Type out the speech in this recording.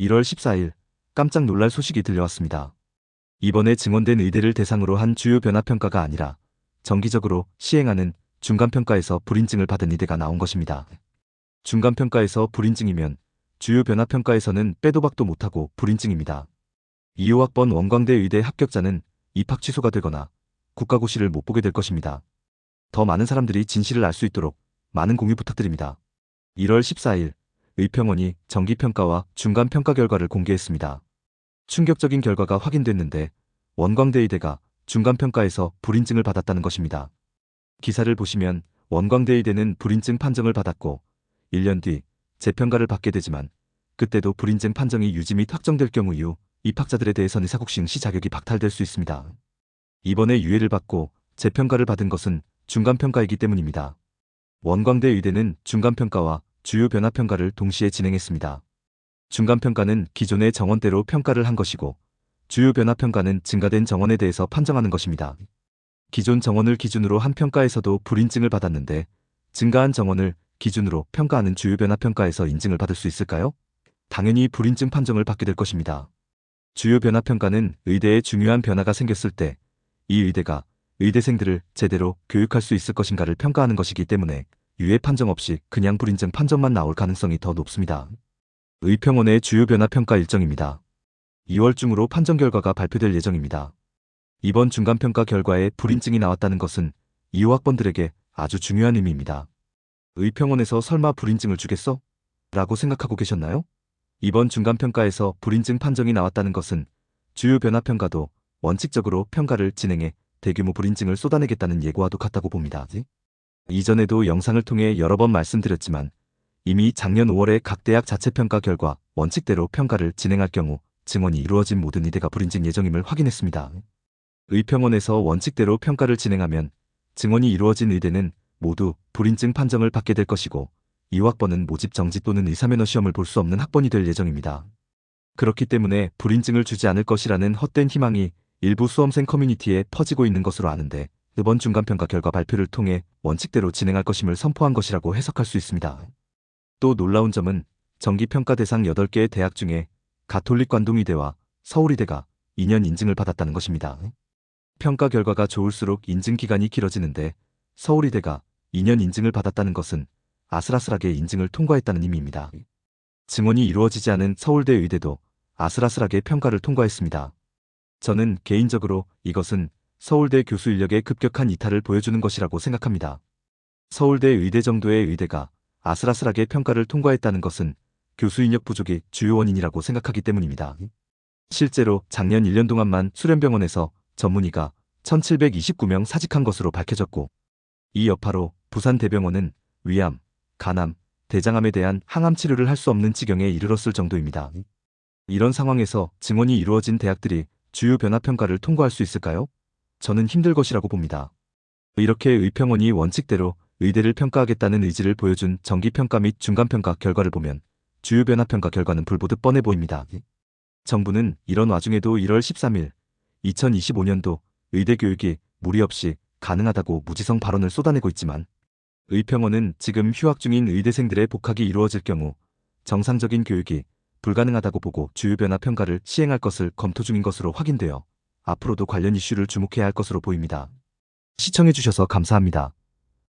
1월 14일 깜짝 놀랄 소식이 들려왔습니다. 이번에 증원된 의대를 대상으로 한 주요 변화평가가 아니라 정기적으로 시행하는 중간평가에서 불인증을 받은 의대가 나온 것입니다. 중간평가에서 불인증이면 주요 변화평가에서는 빼도 박도 못하고 불인증입니다. 2호학번 원광대 의대 합격자는 입학 취소가 되거나 국가고시를 못 보게 될 것입니다. 더 많은 사람들이 진실을 알 수 있도록 많은 공유 부탁드립니다. 1월 14일 의평원이 정기평가와 중간평가 결과를 공개했습니다. 충격적인 결과가 확인됐는데 원광대 의대가 중간평가에서 불인증을 받았다는 것입니다. 기사를 보시면 원광대 의대는 불인증 판정을 받았고 1년 뒤 재평가를 받게 되지만 그때도 불인증 판정이 유지 및 확정될 경우 이후 입학자들에 대해서는 의사국 시응 시 자격이 박탈될 수 있습니다. 이번에 유예를 받고 재평가를 받은 것은 중간평가이기 때문입니다. 원광대 의대는 중간평가와 주요 변화평가를 동시에 진행했습니다. 중간평가는 기존의 정원대로 평가를 한 것이고 주요 변화평가는 증가된 정원에 대해서 판정하는 것입니다. 기존 정원을 기준으로 한 평가에서도 불인증을 받았는데 증가한 정원을 기준으로 평가하는 주요 변화평가에서 인증을 받을 수 있을까요? 당연히 불인증 판정을 받게 될 것입니다. 주요 변화평가는 의대에 중요한 변화가 생겼을 때 이 의대가 의대생들을 제대로 교육할 수 있을 것인가를 평가하는 것이기 때문에 유예 판정 없이 그냥 불인증 판정만 나올 가능성이 더 높습니다. 의평원의 주요 변화평가 일정입니다. 2월 중으로 판정 결과가 발표될 예정입니다. 이번 중간평가 결과에 불인증이 나왔다는 것은 2호학번들에게 아주 중요한 의미입니다. 의평원에서 설마 불인증을 주겠어? 라고 생각하고 계셨나요? 이번 중간평가에서 불인증 판정이 나왔다는 것은 주요 변화평가도 원칙적으로 평가를 진행해 대규모 불인증을 쏟아내겠다는 예고와도 같다고 봅니다. 이전에도 영상을 통해 여러 번 말씀드렸지만 이미 작년 5월에 각 대학 자체평가 결과 원칙대로 평가를 진행할 경우 증원이 이루어진 모든 의대가 불인증 예정임을 확인했습니다. 의평원에서 원칙대로 평가를 진행하면 증원이 이루어진 의대는 모두 불인증 판정을 받게 될 것이고 2호학번은 모집 정지 또는 의사면허 시험을 볼 수 없는 학번이 될 예정입니다. 그렇기 때문에 불인증을 주지 않을 것이라는 헛된 희망이 일부 수험생 커뮤니티에 퍼지고 있는 것으로 아는데 이번 중간평가 결과 발표를 통해 원칙대로 진행할 것임을 선포한 것이라고 해석할 수 있습니다. 또 놀라운 점은 정기평가 대상 8개의 대학 중에 가톨릭 관동의대와 서울의대가 2년 인증을 받았다는 것입니다. 평가 결과가 좋을수록 인증 기간이 길어지는데 서울의대가 2년 인증을 받았다는 것은 아슬아슬하게 인증을 통과했다는 의미입니다. 증원이 이루어지지 않은 서울대 의대도 아슬아슬하게 평가를 통과했습니다. 저는 개인적으로 이것은 서울대 교수 인력의 급격한 이탈을 보여주는 것이라고 생각합니다. 서울대 의대 정도의 의대가 아슬아슬하게 평가를 통과했다는 것은 교수 인력 부족이 주요 원인이라고 생각하기 때문입니다. 실제로 작년 1년 동안만 수련병원에서 전문의가 1729명 사직한 것으로 밝혀졌고 이 여파로 부산대병원은 위암, 간암, 대장암에 대한 항암 치료를 할 수 없는 지경에 이르렀을 정도입니다. 이런 상황에서 증원이 이루어진 대학들이 주요 변화평가를 통과할 수 있을까요? 저는 힘들 것이라고 봅니다. 이렇게 의평원이 원칙대로 의대를 평가하겠다는 의지를 보여준 정기평가 및 중간평가 결과를 보면 주요 변화평가 결과는 불보듯 뻔해 보입니다. 정부는 이런 와중에도 1월 13일 2025년도 의대 교육이 무리 없이 가능하다고 무지성 발언을 쏟아내고 있지만 의평원은 지금 휴학 중인 의대생들의 복학이 이루어질 경우 정상적인 교육이 불가능하다고 보고 주요 변화 평가를 시행할 것을 검토 중인 것으로 확인되어 앞으로도 관련 이슈를 주목해야 할 것으로 보입니다. 시청해주셔서 감사합니다.